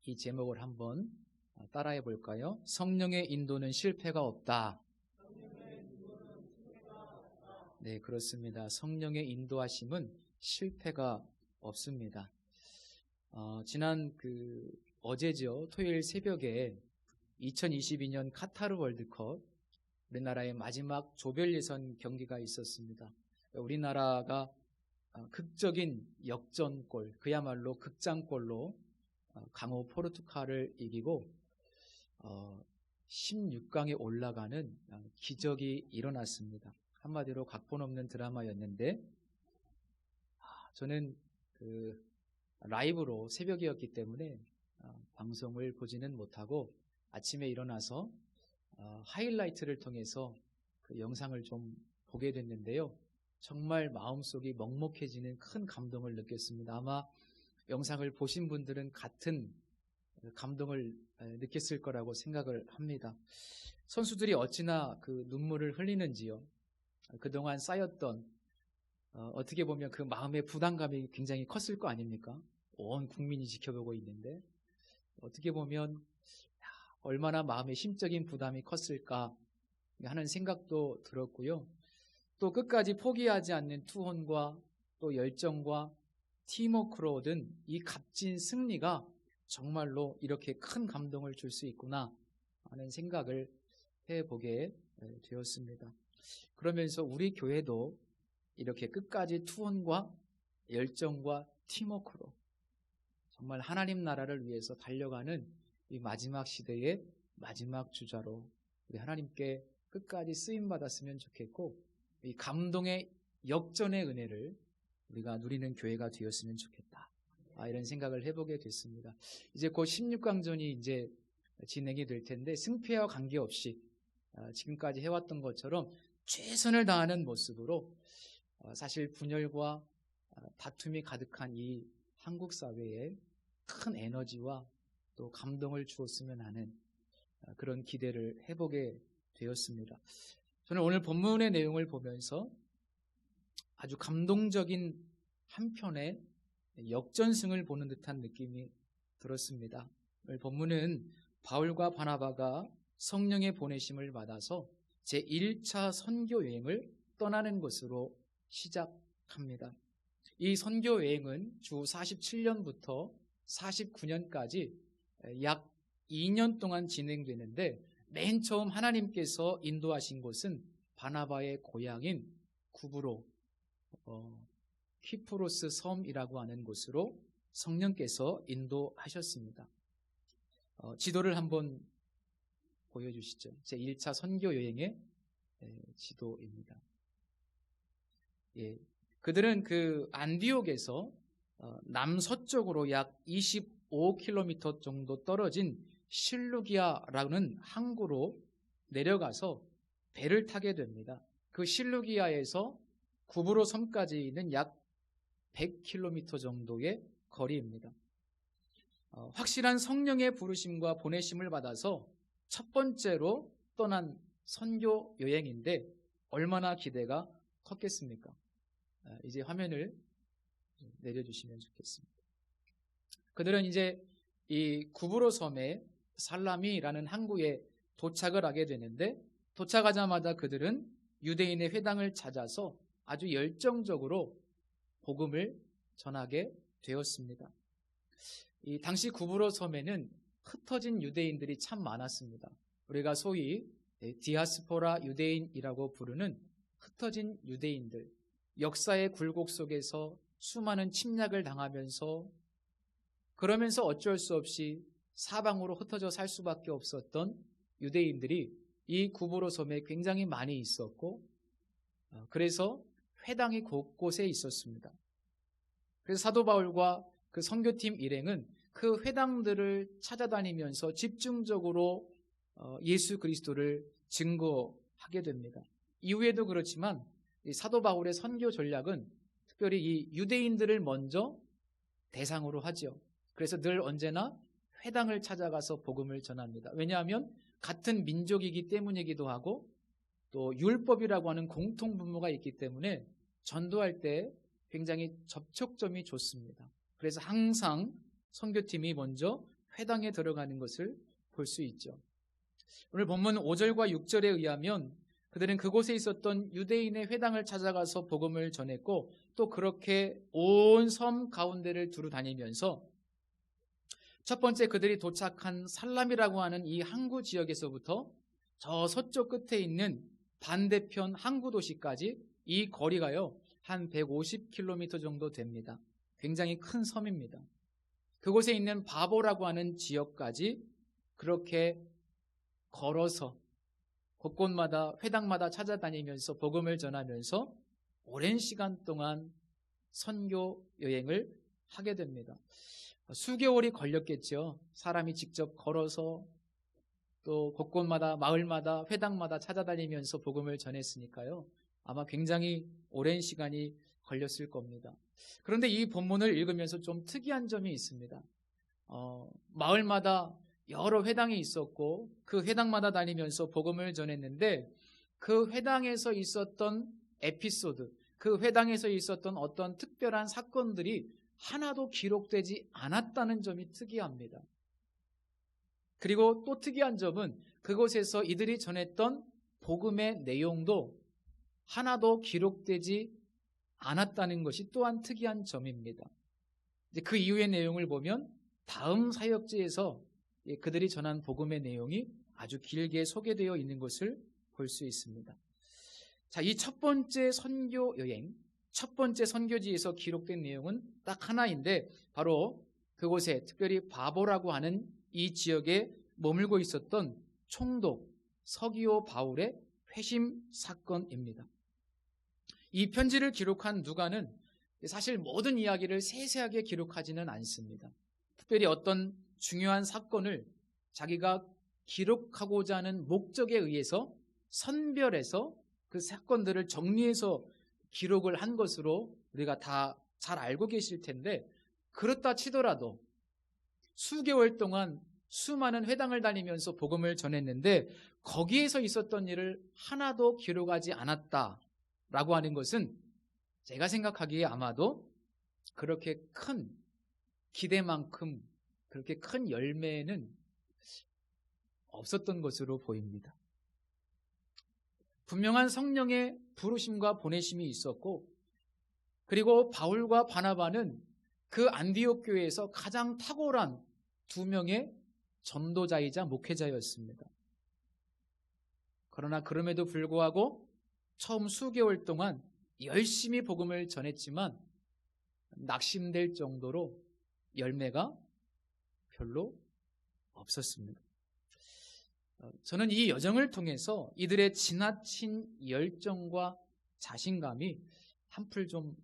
이 제목을 한번 따라해 볼까요? 성령의 인도는 실패가 없다. 네, 그렇습니다. 성령의 인도하심은 실패가 없습니다. 지난 어제죠. 토요일 새벽에 2022년 카타르 월드컵 우리나라의 마지막 조별 예선 경기가 있었습니다. 우리나라가 극적인 역전골, 그야말로 극장골로 강호 포르투갈을 이기고 16강에 올라가는 기적이 일어났습니다. 한마디로 각본 없는 드라마였는데 저는 라이브로 새벽이었기 때문에 방송을 보지는 못하고 아침에 일어나서 하이라이트를 통해서 그 영상을 좀 보게 됐는데요. 정말 마음속이 먹먹해지는 큰 감동을 느꼈습니다. 아마 영상을 보신 분들은 같은 감동을 느꼈을 거라고 생각을 합니다. 선수들이 어찌나 그 눈물을 흘리는지요. 그동안 쌓였던 어떻게 보면 그 마음의 부담감이 굉장히 컸을 거 아닙니까? 온 국민이 지켜보고 있는데 어떻게 보면 얼마나 마음의 심적인 부담이 컸을까 하는 생각도 들었고요. 또 끝까지 포기하지 않는 투혼과 또 열정과 팀워크로 얻은 이 값진 승리가 정말로 이렇게 큰 감동을 줄 수 있구나 하는 생각을 해보게 되었습니다. 그러면서 우리 교회도 이렇게 끝까지 투혼과 열정과 팀워크로 정말 하나님 나라를 위해서 달려가는 이 마지막 시대의 마지막 주자로 우리 하나님께 끝까지 쓰임받았으면 좋겠고 이 감동의 역전의 은혜를 우리가 누리는 교회가 되었으면 좋겠다. 이런 생각을 해보게 됐습니다. 이제 곧 16강전이 이제 진행이 될 텐데 승패와 관계없이 지금까지 해왔던 것처럼 최선을 다하는 모습으로 사실 분열과 다툼이 가득한 이 한국 사회에 큰 에너지와 또 감동을 주었으면 하는 그런 기대를 해보게 되었습니다. 저는 오늘 본문의 내용을 보면서 아주 감동적인 한편의 역전승을 보는 듯한 느낌이 들었습니다. 오늘 본문은 바울과 바나바가 성령의 보내심을 받아서 제1차 선교 여행을 떠나는 것으로 시작합니다. 이 선교 여행은 주 47년부터 49년까지 약 2년 동안 진행되는데 맨 처음 하나님께서 인도하신 곳은 바나바의 고향인 구브로 키프로스 섬이라고 하는 곳으로 성령께서 인도하셨습니다. 지도를 한번 보여주시죠. 제1차 선교 여행의 지도입니다. 예, 그들은 그 안디옥에서 남서쪽으로 약 25km 정도 떨어진 실루기아라는 항구로 내려가서 배를 타게 됩니다. 그 실루기아에서 구브로 섬까지는 약 100km 정도의 거리입니다. 확실한 성령의 부르심과 보내심을 받아서 첫 번째로 떠난 선교 여행인데 얼마나 기대가 컸겠습니까? 이제 화면을 내려주시면 좋겠습니다. 그들은 이제 이 구브로 섬의 살라미라는 항구에 도착을 하게 되는데 도착하자마자 그들은 유대인의 회당을 찾아서 아주 열정적으로 복음을 전하게 되었습니다. 이 당시 구브로 섬에는 흩어진 유대인들이 참 많았습니다. 우리가 소위 디아스포라 유대인이라고 부르는 흩어진 유대인들, 역사의 굴곡 속에서 수많은 침략을 당하면서 그러면서 어쩔 수 없이 사방으로 흩어져 살 수밖에 없었던 유대인들이 이 구브로 섬에 굉장히 많이 있었고 그래서 회당이 곳곳에 있었습니다. 그래서 사도 바울과 그 선교팀 일행은 그 회당들을 찾아다니면서 집중적으로 예수 그리스도를 증거하게 됩니다. 이후에도 그렇지만 이 사도 바울의 선교 전략은 특별히 이 유대인들을 먼저 대상으로 하죠. 그래서 늘 언제나 회당을 찾아가서 복음을 전합니다. 왜냐하면 같은 민족이기 때문이기도 하고 또 율법이라고 하는 공통분모가 있기 때문에 전도할 때 굉장히 접촉점이 좋습니다. 그래서 항상 선교팀이 먼저 회당에 들어가는 것을 볼 수 있죠. 오늘 본문 5절과 6절에 의하면 그들은 그곳에 있었던 유대인의 회당을 찾아가서 복음을 전했고 또 그렇게 온 섬 가운데를 두루 다니면서 첫 번째 그들이 도착한 살람이라고 하는 이 항구 지역에서부터 저 서쪽 끝에 있는 반대편 항구 도시까지 이 거리가요 한 150km 정도 됩니다. 굉장히 큰 섬입니다. 그곳에 있는 바보라고 하는 지역까지 그렇게 걸어서 곳곳마다 회당마다 찾아다니면서 복음을 전하면서 오랜 시간 동안 선교 여행을 하게 됩니다. 수개월이 걸렸겠죠. 사람이 직접 걸어서 또 곳곳마다 마을마다 회당마다 찾아다니면서 복음을 전했으니까요. 아마 굉장히 오랜 시간이 걸렸을 겁니다. 그런데 이 본문을 읽으면서 좀 특이한 점이 있습니다. 마을마다 여러 회당이 있었고 그 회당마다 다니면서 복음을 전했는데 그 회당에서 있었던 에피소드, 그 회당에서 있었던 어떤 특별한 사건들이 하나도 기록되지 않았다는 점이 특이합니다. 그리고 또 특이한 점은 그곳에서 이들이 전했던 복음의 내용도 하나도 기록되지 않았다는 것이 또한 특이한 점입니다. 이제 그 이후의 내용을 보면 다음 사역지에서 그들이 전한 복음의 내용이 아주 길게 소개되어 있는 것을 볼 수 있습니다. 자, 이 첫 번째 선교 여행, 첫 번째 선교지에서 기록된 내용은 딱 하나인데 바로 그곳에 특별히 바보라고 하는 이 지역에 머물고 있었던 총독 서기오 바울의 회심 사건입니다. 이 편지를 기록한 누가는 사실 모든 이야기를 세세하게 기록하지는 않습니다. 특별히 어떤 중요한 사건을 자기가 기록하고자 하는 목적에 의해서 선별해서 그 사건들을 정리해서 기록을 한 것으로 우리가 다 잘 알고 계실 텐데 그렇다 치더라도 수개월 동안 수많은 회당을 다니면서 복음을 전했는데 거기에서 있었던 일을 하나도 기록하지 않았다라고 하는 것은 제가 생각하기에 아마도 그렇게 큰 기대만큼 그렇게 큰 열매는 없었던 것으로 보입니다. 분명한 성령의 부르심과 보내심이 있었고 그리고 바울과 바나바는 그 안디옥 교회에서 가장 탁월한 두 명의 전도자이자 목회자였습니다. 그러나 그럼에도 불구하고 처음 수개월 동안 열심히 복음을 전했지만 낙심될 정도로 열매가 별로 없었습니다. 저는 이 여정을 통해서 이들의 지나친 열정과 자신감이 한풀 좀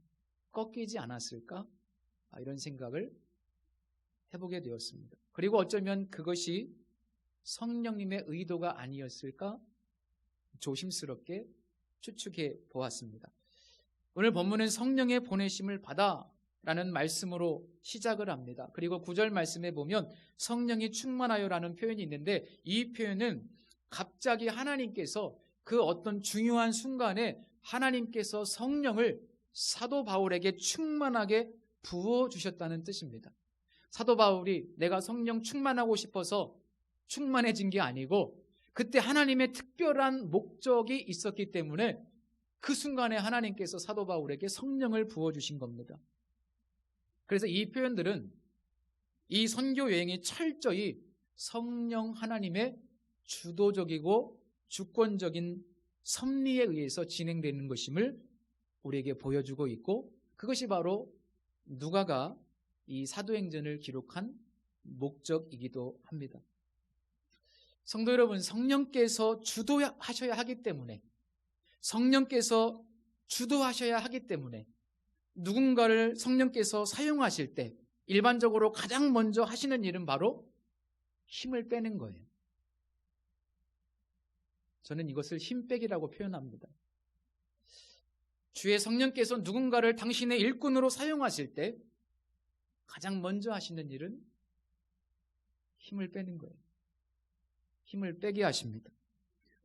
꺾이지 않았을까? 이런 생각을 해보게 되었습니다. 그리고 어쩌면 그것이 성령님의 의도가 아니었을까? 조심스럽게 추측해 보았습니다. 오늘 본문은 성령의 보내심을 받아 라는 말씀으로 시작을 합니다. 그리고 9절 말씀에 보면 성령이 충만하여라는 표현이 있는데 이 표현은 갑자기 하나님께서 그 어떤 중요한 순간에 하나님께서 성령을 사도 바울에게 충만하게 부어주셨다는 뜻입니다. 사도 바울이 내가 성령 충만하고 싶어서 충만해진 게 아니고 그때 하나님의 특별한 목적이 있었기 때문에 그 순간에 하나님께서 사도 바울에게 성령을 부어주신 겁니다. 그래서 이 표현들은 이 선교 여행이 철저히 성령 하나님의 주도적이고 주권적인 섭리에 의해서 진행되는 것임을 우리에게 보여주고 있고 그것이 바로 누가가 이 사도행전을 기록한 목적이기도 합니다. 성도 여러분, 성령께서 주도하셔야 하기 때문에 성령께서 주도하셔야 하기 때문에 누군가를 성령께서 사용하실 때 일반적으로 가장 먼저 하시는 일은 바로 힘을 빼는 거예요. 저는 이것을 힘 빼기라고 표현합니다. 주의 성령께서 누군가를 당신의 일꾼으로 사용하실 때 가장 먼저 하시는 일은 힘을 빼는 거예요. 힘을 빼게 하십니다.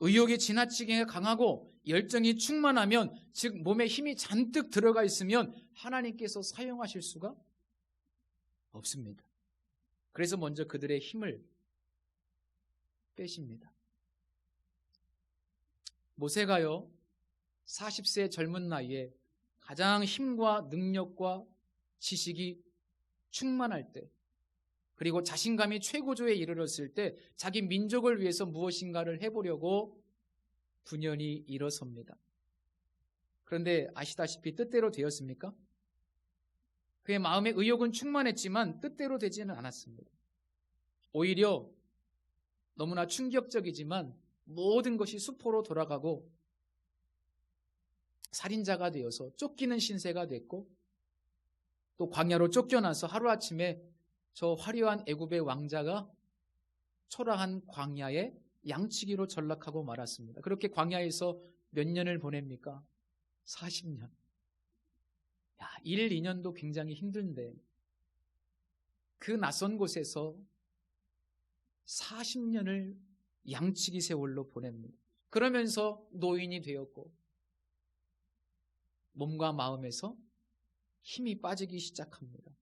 의욕이 지나치게 강하고 열정이 충만하면, 즉 몸에 힘이 잔뜩 들어가 있으면 하나님께서 사용하실 수가 없습니다. 그래서 먼저 그들의 힘을 빼십니다. 모세가요, 40세 젊은 나이에 가장 힘과 능력과 지식이 충만할 때, 그리고 자신감이 최고조에 이르렀을 때 자기 민족을 위해서 무엇인가를 해보려고 분연히 일어섭니다. 그런데 아시다시피 뜻대로 되었습니까? 그의 마음의 의욕은 충만했지만 뜻대로 되지는 않았습니다. 오히려 너무나 충격적이지만 모든 것이 수포로 돌아가고 살인자가 되어서 쫓기는 신세가 됐고, 또 광야로 쫓겨나서 하루아침에 저 화려한 애굽의 왕자가 초라한 광야에 양치기로 전락하고 말았습니다. 그렇게 광야에서 몇 년을 보냅니까? 40년. 1, 2년도 굉장히 힘든데 그 낯선 곳에서 40년을 양치기 세월로 보냅니다. 그러면서 노인이 되었고 몸과 마음에서 힘이 빠지기 시작합니다.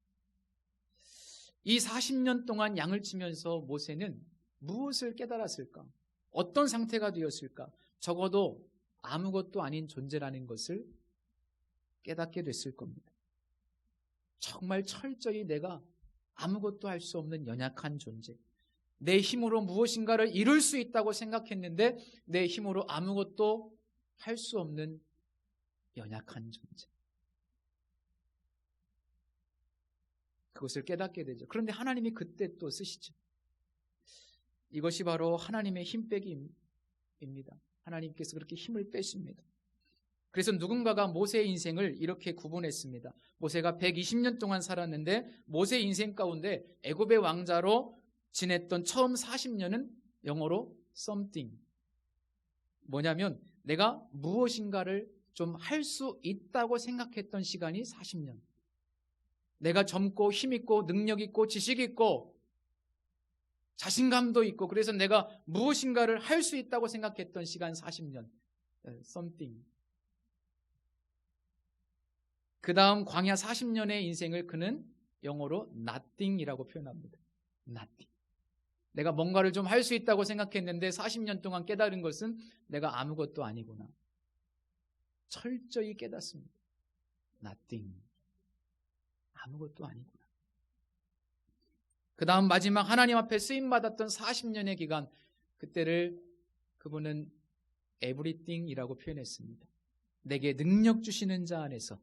이 40년 동안 양을 치면서 모세는 무엇을 깨달았을까? 어떤 상태가 되었을까? 적어도 아무것도 아닌 존재라는 것을 깨닫게 됐을 겁니다. 정말 철저히 내가 아무것도 할 수 없는 연약한 존재, 내 힘으로 무엇인가를 이룰 수 있다고 생각했는데 내 힘으로 아무것도 할 수 없는 연약한 존재, 그것을 깨닫게 되죠. 그런데 하나님이 그때 또 쓰시죠. 이것이 바로 하나님의 힘 빼기입니다. 하나님께서 그렇게 힘을 빼십니다. 그래서 누군가가 모세의 인생을 이렇게 구분했습니다. 모세가 120년 동안 살았는데 모세의 인생 가운데 애굽의 왕자로 지냈던 처음 40년은 영어로 something, 뭐냐면 내가 무엇인가를 좀 할 수 있다고 생각했던 시간이 40년, 내가 젊고 힘있고 능력있고 지식있고 자신감도 있고 그래서 내가 무엇인가를 할 수 있다고 생각했던 시간 40년, something. 그 다음 광야 40년의 인생을 그는 영어로 nothing이라고 표현합니다. nothing. 내가 뭔가를 좀 할 수 있다고 생각했는데 40년 동안 깨달은 것은 내가 아무것도 아니구나. 철저히 깨닫습니다. nothing. 아무것도 아니구나. 그 다음 마지막 하나님 앞에 쓰임받았던 40년의 기간, 그때를 그분은 everything이라고 표현했습니다. 내게 능력 주시는 자 안에서,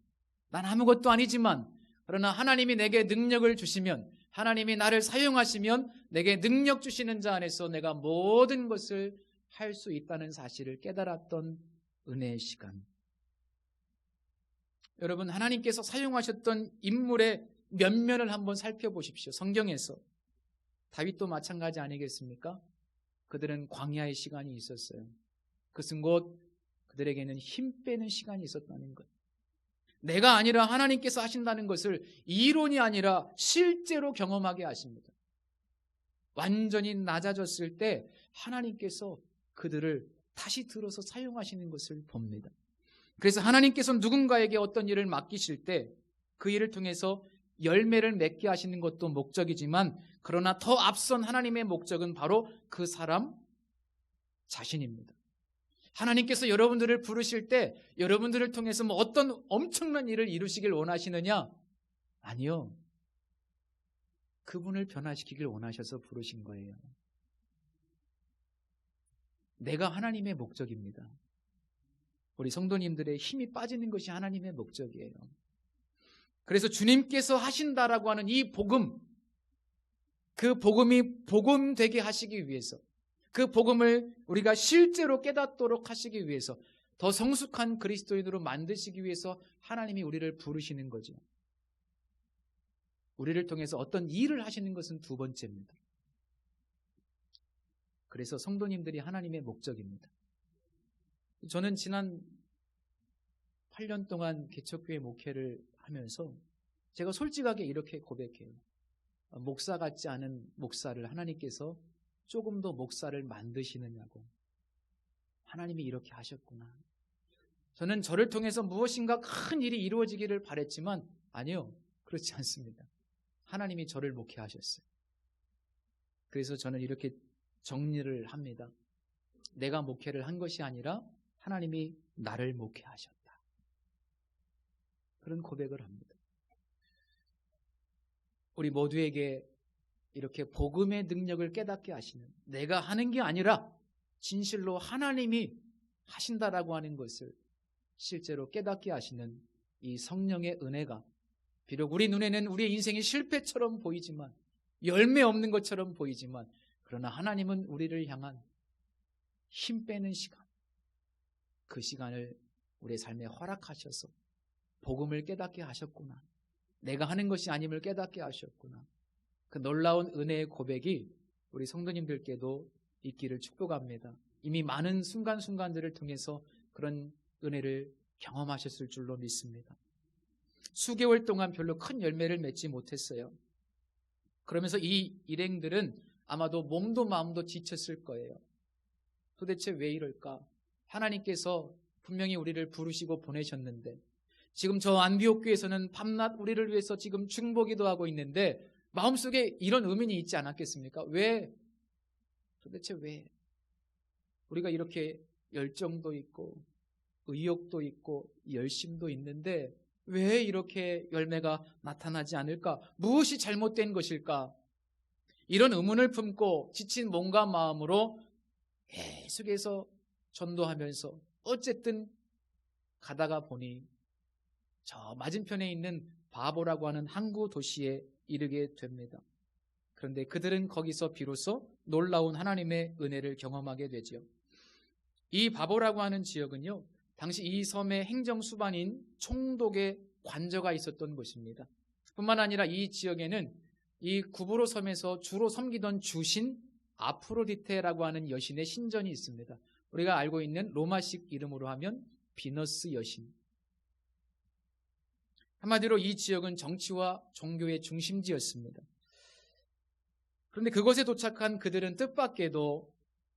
난 아무것도 아니지만 그러나 하나님이 내게 능력을 주시면, 하나님이 나를 사용하시면 내게 능력 주시는 자 안에서 내가 모든 것을 할 수 있다는 사실을 깨달았던 은혜의 시간. 여러분, 하나님께서 사용하셨던 인물의 면면을 한번 살펴보십시오. 성경에서 다윗도 마찬가지 아니겠습니까? 그들은 광야의 시간이 있었어요. 그것은 곧 그들에게는 힘 빼는 시간이 있었다는 것. 내가 아니라 하나님께서 하신다는 것을 이론이 아니라 실제로 경험하게 하십니다. 완전히 낮아졌을 때 하나님께서 그들을 다시 들어서 사용하시는 것을 봅니다. 그래서 하나님께서 누군가에게 어떤 일을 맡기실 때 그 일을 통해서 열매를 맺게 하시는 것도 목적이지만, 그러나 더 앞선 하나님의 목적은 바로 그 사람 자신입니다. 하나님께서 여러분들을 부르실 때 여러분들을 통해서 뭐 어떤 엄청난 일을 이루시길 원하시느냐? 아니요. 그분을 변화시키길 원하셔서 부르신 거예요. 내가 하나님의 목적입니다. 우리 성도님들의 힘이 빠지는 것이 하나님의 목적이에요. 그래서 주님께서 하신다라고 하는 이 복음, 그 복음이 복음되게 하시기 위해서, 그 복음을 우리가 실제로 깨닫도록 하시기 위해서, 더 성숙한 그리스도인으로 만드시기 위해서 하나님이 우리를 부르시는 거죠. 우리를 통해서 어떤 일을 하시는 것은 두 번째입니다. 그래서 성도님들이 하나님의 목적입니다. 저는 지난 8년 동안 개척교회 목회를 하면서 제가 솔직하게 이렇게 고백해요. 목사 같지 않은 목사를 하나님께서 조금 더 목사를 만드시느냐고. 하나님이 이렇게 하셨구나. 저는 저를 통해서 무엇인가 큰 일이 이루어지기를 바랬지만 아니요, 그렇지 않습니다. 하나님이 저를 목회하셨어요. 그래서 저는 이렇게 정리를 합니다. 내가 목회를 한 것이 아니라 하나님이 나를 목회하셨다. 그런 고백을 합니다. 우리 모두에게 이렇게 복음의 능력을 깨닫게 하시는, 내가 하는 게 아니라 진실로 하나님이 하신다라고 하는 것을 실제로 깨닫게 하시는 이 성령의 은혜가, 비록 우리 눈에는 우리의 인생이 실패처럼 보이지만, 열매 없는 것처럼 보이지만, 그러나 하나님은 우리를 향한 힘 빼는 시간, 그 시간을 우리의 삶에 허락하셔서 복음을 깨닫게 하셨구나, 내가 하는 것이 아님을 깨닫게 하셨구나, 그 놀라운 은혜의 고백이 우리 성도님들께도 있기를 축복합니다. 이미 많은 순간순간들을 통해서 그런 은혜를 경험하셨을 줄로 믿습니다. 수개월 동안 별로 큰 열매를 맺지 못했어요. 그러면서 이 일행들은 아마도 몸도 마음도 지쳤을 거예요. 도대체 왜 이럴까? 하나님께서 분명히 우리를 부르시고 보내셨는데, 지금 저 안디옥 교회에서는 밤낮 우리를 위해서 지금 중보기도 하고 있는데 마음속에 이런 의문이 있지 않았겠습니까? 왜? 도대체 왜? 우리가 이렇게 열정도 있고 의욕도 있고 열심도 있는데 왜 이렇게 열매가 나타나지 않을까? 무엇이 잘못된 것일까? 이런 의문을 품고 지친 몸과 마음으로 계속해서 전도하면서 어쨌든 가다가 보니 저 맞은편에 있는 바보라고 하는 항구 도시에 이르게 됩니다. 그런데 그들은 거기서 비로소 놀라운 하나님의 은혜를 경험하게 되죠. 이 바보라고 하는 지역은요, 당시 이 섬의 행정수반인 총독의 관저가 있었던 곳입니다. 뿐만 아니라 이 지역에는 이 구브로 섬에서 주로 섬기던 주신 아프로디테라고 하는 여신의 신전이 있습니다. 우리가 알고 있는 로마식 이름으로 하면 비너스 여신. 한마디로 이 지역은 정치와 종교의 중심지였습니다. 그런데 그곳에 도착한 그들은 뜻밖에도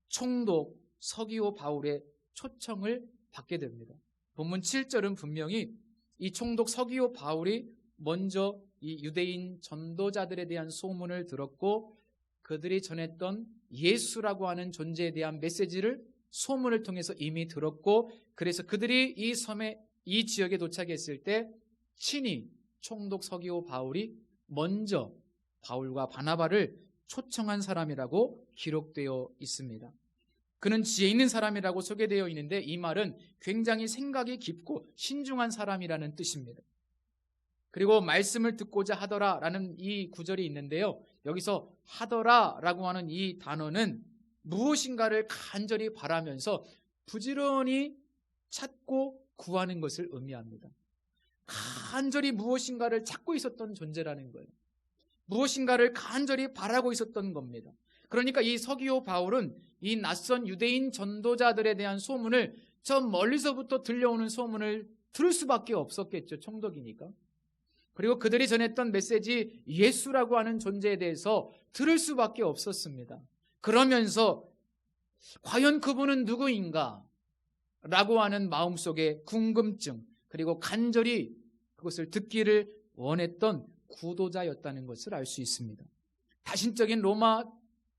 총독 서기오 바울의 초청을 받게 됩니다. 본문 7절은 분명히 이 총독 서기오 바울이 먼저 이 유대인 전도자들에 대한 소문을 들었고 그들이 전했던 예수라고 하는 존재에 대한 메시지를 소문을 통해서 이미 들었고, 그래서 그들이 이 섬에, 이 지역에 도착했을 때 친히 총독 서기오 바울이 먼저 바울과 바나바를 초청한 사람이라고 기록되어 있습니다. 그는 지혜 있는 사람이라고 소개되어 있는데 이 말은 굉장히 생각이 깊고 신중한 사람이라는 뜻입니다. 그리고 말씀을 듣고자 하더라라는 이 구절이 있는데요, 여기서 하더라라고 하는 이 단어는 무엇인가를 간절히 바라면서 부지런히 찾고 구하는 것을 의미합니다. 간절히 무엇인가를 찾고 있었던 존재라는 거예요. 무엇인가를 간절히 바라고 있었던 겁니다. 그러니까 이 서기오 바울은 이 낯선 유대인 전도자들에 대한 소문을, 저 멀리서부터 들려오는 소문을 들을 수밖에 없었겠죠. 총독이니까. 그리고 그들이 전했던 메시지 예수라고 하는 존재에 대해서 들을 수밖에 없었습니다. 그러면서 과연 그분은 누구인가? 라고 하는 마음속의 궁금증, 그리고 간절히 그것을 듣기를 원했던 구도자였다는 것을 알 수 있습니다. 다신적인 로마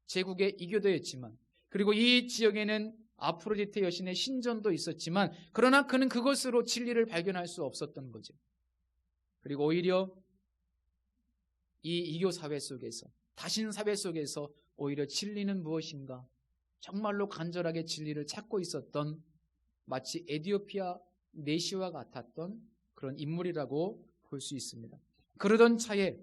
제국의 이교도였지만, 그리고 이 지역에는 아프로디테 여신의 신전도 있었지만, 그러나 그는 그것으로 진리를 발견할 수 없었던 거죠. 그리고 오히려 이 이교 사회 속에서, 다신 사회 속에서 오히려 진리는 무엇인가? 정말로 간절하게 진리를 찾고 있었던, 마치 에디오피아 내시와 같았던 그런 인물이라고 볼 수 있습니다. 그러던 차에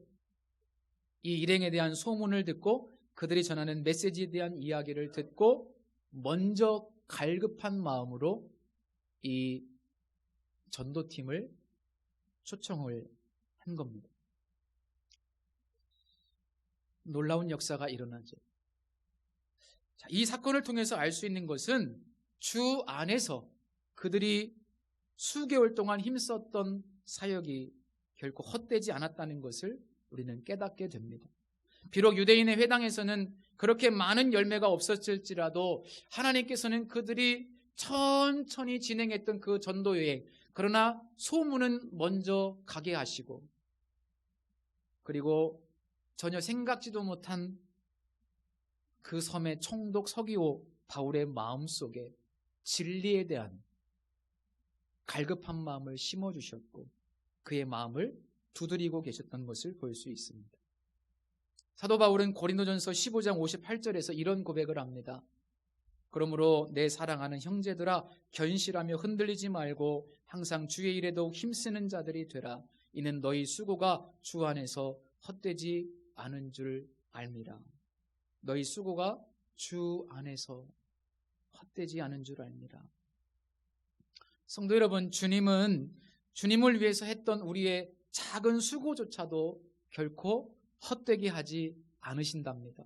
이 일행에 대한 소문을 듣고 그들이 전하는 메시지에 대한 이야기를 듣고 먼저 갈급한 마음으로 이 전도팀을 초청을 한 겁니다. 놀라운 역사가 일어나죠. 자, 이 사건을 통해서 알 수 있는 것은 주 안에서 그들이 수개월 동안 힘썼던 사역이 결코 헛되지 않았다는 것을 우리는 깨닫게 됩니다. 비록 유대인의 회당에서는 그렇게 많은 열매가 없었을지라도 하나님께서는 그들이 천천히 진행했던 그 전도 여행, 그러나 소문은 먼저 가게 하시고, 그리고 전혀 생각지도 못한 그 섬의 총독 서기오 바울의 마음속에 진리에 대한 갈급한 마음을 심어주셨고 그의 마음을 두드리고 계셨던 것을 볼 수 있습니다. 사도 바울은 고린도전서 15장 58절에서 이런 고백을 합니다. 그러므로 내 사랑하는 형제들아 견실하며 흔들리지 말고 항상 주의 일에 더욱 힘쓰는 자들이 되라. 이는 너희 수고가 주 안에서 헛되지 않은 줄 알미라. 너희 수고가 주 안에서 헛되지 않은 줄 알미라. 성도 여러분, 주님은 주님을 위해서 했던 우리의 작은 수고조차도 결코 헛되게 하지 않으신답니다.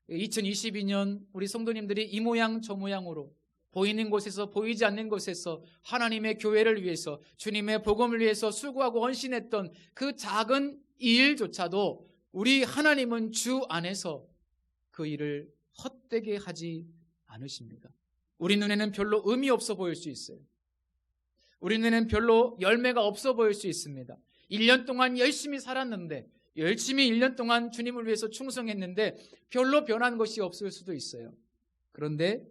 2022년 우리 성도님들이 이 모양 저 모양으로 보이는 곳에서 보이지 않는 곳에서 하나님의 교회를 위해서 주님의 복음을 위해서 수고하고 헌신했던 그 작은 일조차도 우리 하나님은 주 안에서 그 일을 헛되게 하지 않으십니다. 우리 눈에는 별로 의미 없어 보일 수 있어요. 우리 눈에는 별로 열매가 없어 보일 수 있습니다. 1년 동안 열심히 살았는데, 열심히 1년 동안 주님을 위해서 충성했는데 별로 변한 것이 없을 수도 있어요. 그런데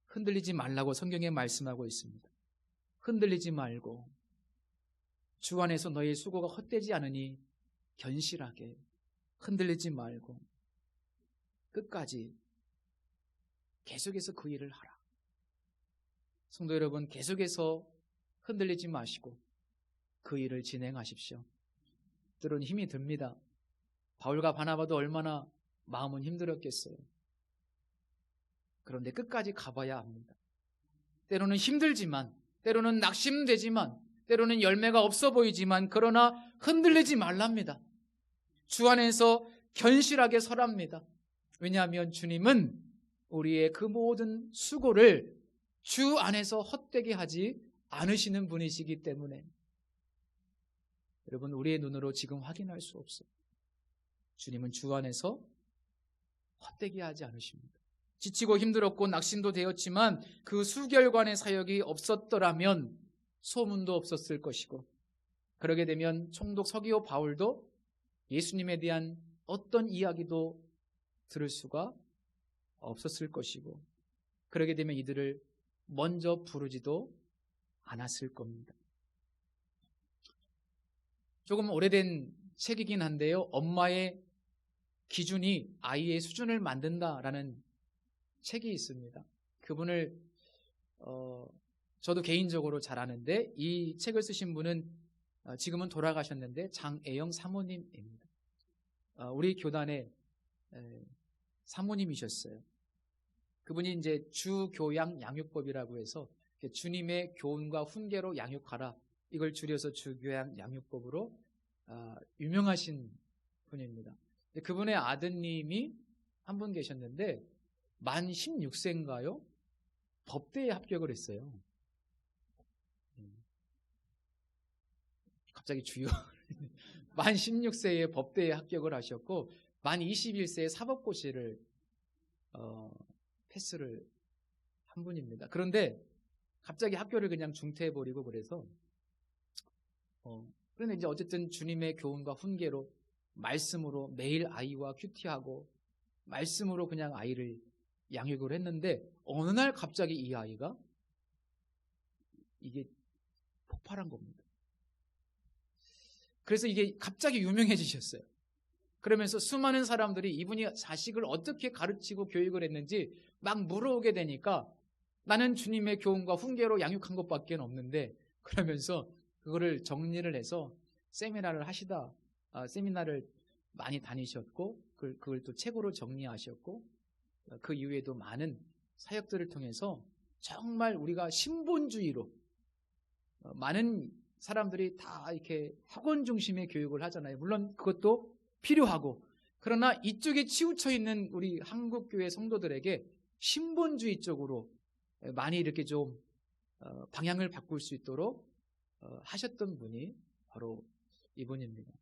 흔들리지 말라고 성경에 말씀하고 있습니다. 흔들리지 말고 주 안에서 너의 수고가 헛되지 않으니 견실하게 흔들리지 말고 끝까지 계속해서 그 일을 하라. 성도 여러분, 계속해서 흔들리지 마시고 그 일을 진행하십시오. 때로는 힘이 듭니다. 바울과 바나바도 얼마나 마음은 힘들었겠어요. 그런데 끝까지 가봐야 합니다. 때로는 힘들지만, 때로는 낙심되지만, 때로는 열매가 없어 보이지만, 그러나 흔들리지 말랍니다. 주 안에서 견실하게 서랍니다. 왜냐하면 주님은 우리의 그 모든 수고를 주 안에서 헛되게 하지 않으시는 분이시기 때문에 여러분, 우리의 눈으로 지금 확인할 수 없어요. 주님은 주 안에서 헛되게 하지 않으십니다. 지치고 힘들었고 낙심도 되었지만 그 수개월간의 사역이 없었더라면 소문도 없었을 것이고, 그러게 되면 총독 서기오 바울도 예수님에 대한 어떤 이야기도 들을 수가 없었을 것이고, 그러게 되면 이들을 먼저 부르지도 않았을 겁니다. 조금 오래된 책이긴 한데요, 엄마의 기준이 아이의 수준을 만든다라는 책이 있습니다. 그분을 저도 개인적으로 잘 아는데, 이 책을 쓰신 분은 지금은 돌아가셨는데 장애영 사모님입니다. 우리 교단의 사모님이셨어요. 그분이 이제 주교양 양육법이라고 해서 주님의 교훈과 훈계로 양육하라, 이걸 줄여서 주교양 양육법으로 유명하신 분입니다. 그분의 아드님이 한 분 계셨는데 만 16세인가요? 법대에 합격을 했어요. 갑자기 주요. 만 16세에 법대에 합격을 하셨고 만 21세에 사법고시를 패스를 한 분입니다. 그런데 갑자기 학교를 그냥 중퇴해버리고 그래서 그런데 이제 어쨌든 주님의 교훈과 훈계로 말씀으로 매일 아이와 큐티하고 말씀으로 그냥 아이를 양육을 했는데 어느 날 갑자기 이 아이가 이게 폭발한 겁니다. 그래서 이게 갑자기 유명해지셨어요. 그러면서 수많은 사람들이 이분이 자식을 어떻게 가르치고 교육을 했는지 막 물어오게 되니까 나는 주님의 교훈과 훈계로 양육한 것밖에 없는데, 그러면서 그거를 정리를 해서 세미나를 세미나를 많이 다니셨고 그걸 또 책으로 정리하셨고, 그 이후에도 많은 사역들을 통해서 정말 우리가 신본주의로 많은 사람들이 다 이렇게 학원 중심의 교육을 하잖아요. 물론 그것도 필요하고, 그러나 이쪽에 치우쳐 있는 우리 한국교회 성도들에게 신본주의 쪽으로 많이 이렇게 좀 방향을 바꿀 수 있도록 하셨던 분이 바로 이분입니다.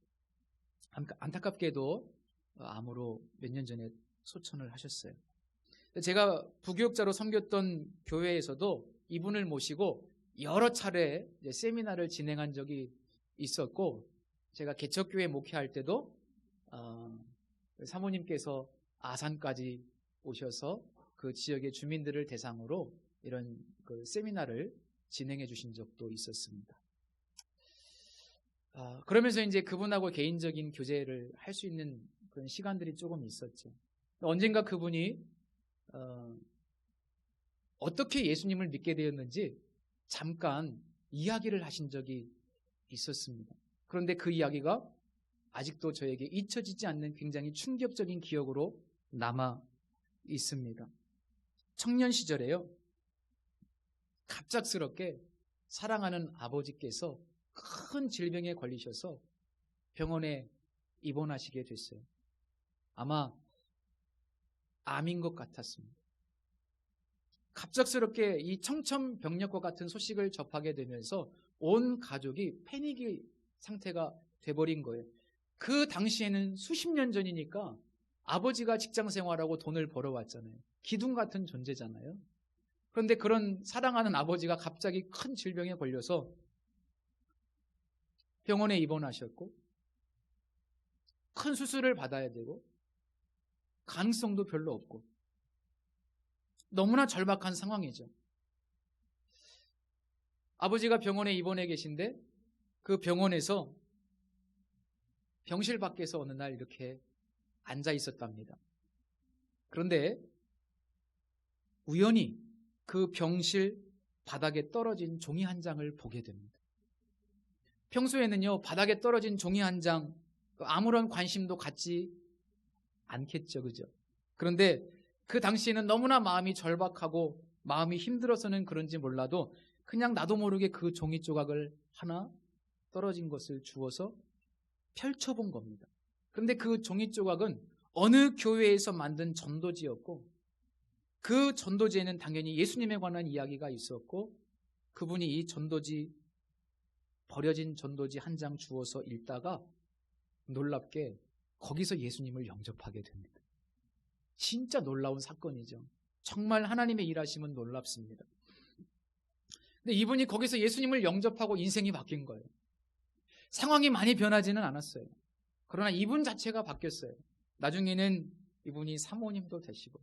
안타깝게도 암으로 몇 년 전에 소천을 하셨어요. 제가 부교육자로 섬겼던 교회에서도 이분을 모시고 여러 차례 세미나를 진행한 적이 있었고, 제가 개척교회 목회할 때도 사모님께서 아산까지 오셔서 그 지역의 주민들을 대상으로 이런 그 세미나를 진행해 주신 적도 있었습니다. 그러면서 이제 그분하고 개인적인 교제를 할 수 있는 그런 시간들이 조금 있었죠. 언젠가 그분이 어떻게 예수님을 믿게 되었는지 잠깐 이야기를 하신 적이 있었습니다. 그런데 그 이야기가 아직도 저에게 잊혀지지 않는 굉장히 충격적인 기억으로 남아 있습니다. 청년 시절에요, 갑작스럽게 사랑하는 아버지께서 큰 질병에 걸리셔서 병원에 입원하시게 됐어요. 아마 암인 것 같았습니다. 갑작스럽게 이 청천벽력과 같은 소식을 접하게 되면서 온 가족이 패닉의 상태가 돼버린 거예요. 그 당시에는 수십 년 전이니까 아버지가 직장 생활하고 돈을 벌어왔잖아요. 기둥 같은 존재잖아요. 그런데 그런 사랑하는 아버지가 갑자기 큰 질병에 걸려서 병원에 입원하셨고 큰 수술을 받아야 되고 가능성도 별로 없고 너무나 절박한 상황이죠. 아버지가 병원에 입원해 계신데 그 병원에서 병실 밖에서 어느 날 이렇게 앉아 있었답니다. 그런데 우연히 그 병실 바닥에 떨어진 종이 한 장을 보게 됩니다. 평소에는요, 바닥에 떨어진 종이 한 장 아무런 관심도 갖지 않겠죠, 그죠? 그런데 그 당시에는 너무나 마음이 절박하고 마음이 힘들어서는 그런지 몰라도 그냥 나도 모르게 그 종이 조각을 하나 떨어진 것을 주워서 펼쳐본 겁니다. 그런데 그 종이 조각은 어느 교회에서 만든 전도지였고 그 전도지에는 당연히 예수님에 관한 이야기가 있었고 그분이 이 전도지, 버려진 전도지 한 장 주워서 읽다가 놀랍게 거기서 예수님을 영접하게 됩니다. 진짜 놀라운 사건이죠. 정말 하나님의 일하심은 놀랍습니다. 근데 이분이 거기서 예수님을 영접하고 인생이 바뀐 거예요. 상황이 많이 변하지는 않았어요. 그러나 이분 자체가 바뀌었어요. 나중에는 이분이 사모님도 되시고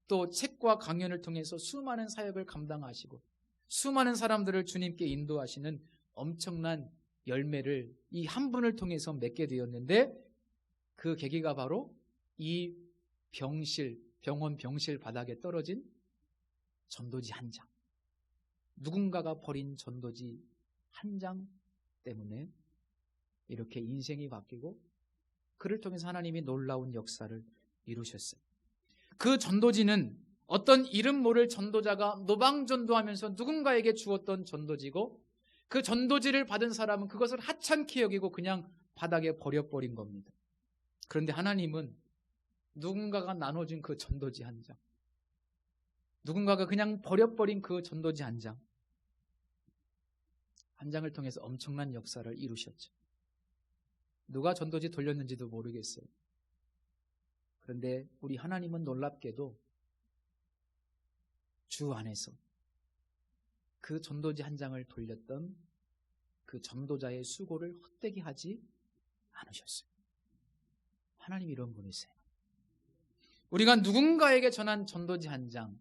또 책과 강연을 통해서 수많은 사역을 감당하시고 수많은 사람들을 주님께 인도하시는 엄청난 열매를 이 한 분을 통해서 맺게 되었는데 그 계기가 바로 이 병원 병실 바닥에 떨어진 전도지 한 장. 누군가가 버린 전도지 한 장 때문에 이렇게 인생이 바뀌고 그를 통해서 하나님이 놀라운 역사를 이루셨어요. 그 전도지는 어떤 이름 모를 전도자가 노방전도하면서 누군가에게 주었던 전도지고 그 전도지를 받은 사람은 그것을 하찮게 여기고 그냥 바닥에 버려버린 겁니다. 그런데 하나님은 누군가가 나눠준 그 전도지 한 장, 누군가가 그냥 버려버린 그 전도지 한 장을 통해서 엄청난 역사를 이루셨죠. 누가 전도지 돌렸는지도 모르겠어요. 그런데 우리 하나님은 놀랍게도 주 안에서 그 전도지 한 장을 돌렸던 그 전도자의 수고를 헛되게 하지 않으셨어요. 하나님 이런 분이세요. 우리가 누군가에게 전한 전도지 한 장,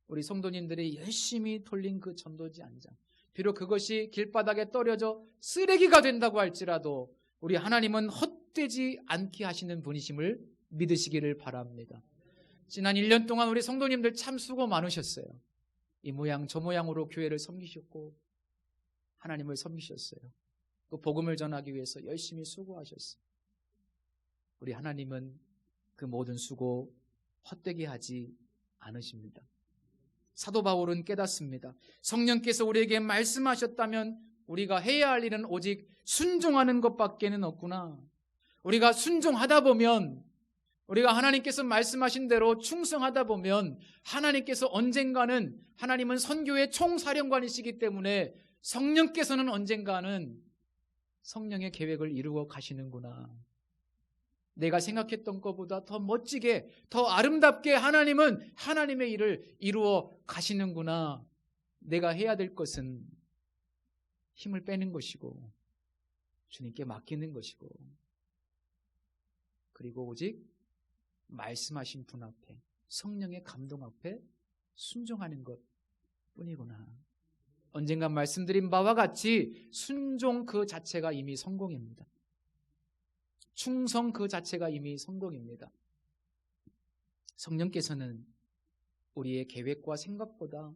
우리 성도님들이 열심히 돌린 그 전도지 한 장, 비록 그것이 길바닥에 떨어져 쓰레기가 된다고 할지라도 우리 하나님은 헛되지 않게 하시는 분이심을 믿으시기를 바랍니다. 지난 1년 동안 우리 성도님들 참 수고 많으셨어요. 이 모양 저 모양으로 교회를 섬기셨고 하나님을 섬기셨어요. 또 복음을 전하기 위해서 열심히 수고하셨어요. 우리 하나님은 그 모든 수고 헛되게 하지 않으십니다. 사도 바울은 깨닫습니다. 성령께서 우리에게 말씀하셨다면 우리가 해야 할 일은 오직 순종하는 것밖에는 없구나. 우리가 순종하다 보면, 우리가 하나님께서 말씀하신 대로 충성하다 보면 하나님께서 언젠가는, 하나님은 선교의 총사령관이시기 때문에 성령께서는 언젠가는 성령의 계획을 이루어 가시는구나. 내가 생각했던 것보다 더 멋지게, 더 아름답게 하나님은 하나님의 일을 이루어 가시는구나. 내가 해야 될 것은 힘을 빼는 것이고 주님께 맡기는 것이고 그리고 오직 말씀하신 분 앞에, 성령의 감동 앞에 순종하는 것 뿐이구나. 언젠가 말씀드린 바와 같이 순종 그 자체가 이미 성공입니다. 충성 그 자체가 이미 성공입니다. 성령께서는 우리의 계획과 생각보다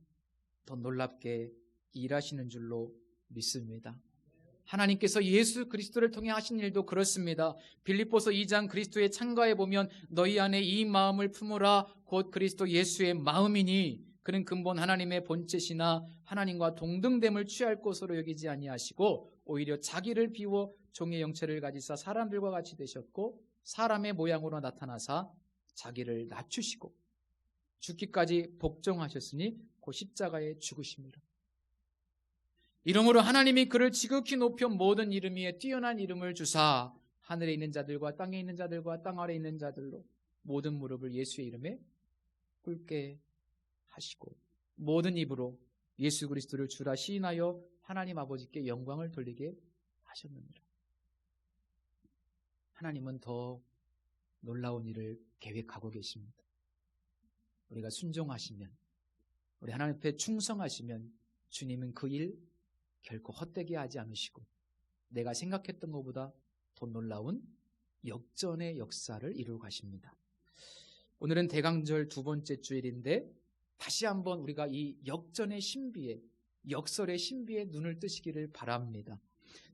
더 놀랍게 일하시는 줄로 믿습니다. 하나님께서 예수 그리스도를 통해 하신 일도 그렇습니다. 빌립보서 2장 그리스도의 창가에 보면 너희 안에 이 마음을 품으라 곧 그리스도 예수의 마음이니 그는 근본 하나님의 본체시나 하나님과 동등됨을 취할 것으로 여기지 아니하시고 오히려 자기를 비워 종의 형체를 가지사 사람들과 같이 되셨고 사람의 모양으로 나타나사 자기를 낮추시고 죽기까지 복종하셨으니 곧 십자가에 죽으심이라. 이러므로 하나님이 그를 지극히 높여 모든 이름 위에 뛰어난 이름을 주사 하늘에 있는 자들과 땅에 있는 자들과 땅 아래에 있는 자들로 모든 무릎을 예수의 이름에 꿇게 하시고 모든 입으로 예수 그리스도를 주라 시인하여 하나님 아버지께 영광을 돌리게 하셨느니라. 하나님은 더 놀라운 일을 계획하고 계십니다. 우리가 순종하시면, 우리 하나님 앞에 충성하시면 주님은 그 일 결코 헛되게 하지 않으시고 내가 생각했던 것보다 더 놀라운 역전의 역사를 이루어 가십니다. 오늘은 대강절 두 번째 주일인데 다시 한번 우리가 이 역전의 신비에, 역설의 신비에 눈을 뜨시기를 바랍니다.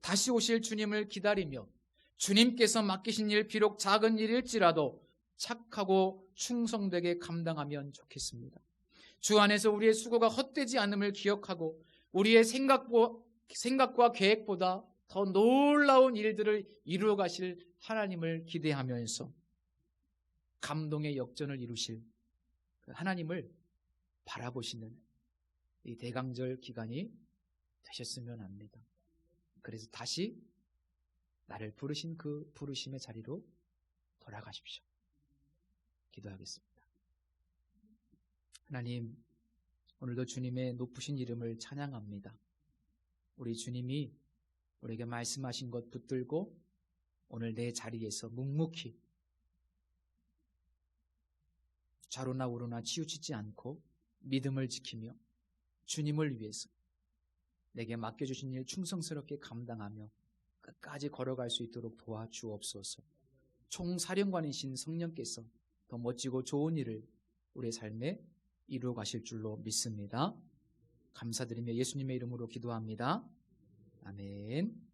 다시 오실 주님을 기다리며 주님께서 맡기신 일 비록 작은 일일지라도 착하고 충성되게 감당하면 좋겠습니다. 주 안에서 우리의 수고가 헛되지 않음을 기억하고 우리의 생각과 계획보다 더 놀라운 일들을 이루어 가실 하나님을 기대하면서 감동의 역전을 이루실 하나님을 바라보시는 이 대강절 기간이 되셨으면 합니다. 그래서 다시 나를 부르신 그 부르심의 자리로 돌아가십시오. 기도하겠습니다. 하나님, 오늘도 주님의 높으신 이름을 찬양합니다. 우리 주님이 우리에게 말씀하신 것 붙들고 오늘 내 자리에서 묵묵히 좌로나 우로나 치우치지 않고 믿음을 지키며 주님을 위해서 내게 맡겨주신 일 충성스럽게 감당하며 끝까지 걸어갈 수 있도록 도와주옵소서. 총사령관이신 성령께서 더 멋지고 좋은 일을 우리의 삶에 이루어 가실 줄로 믿습니다. 감사드리며 예수님의 이름으로 기도합니다. 아멘.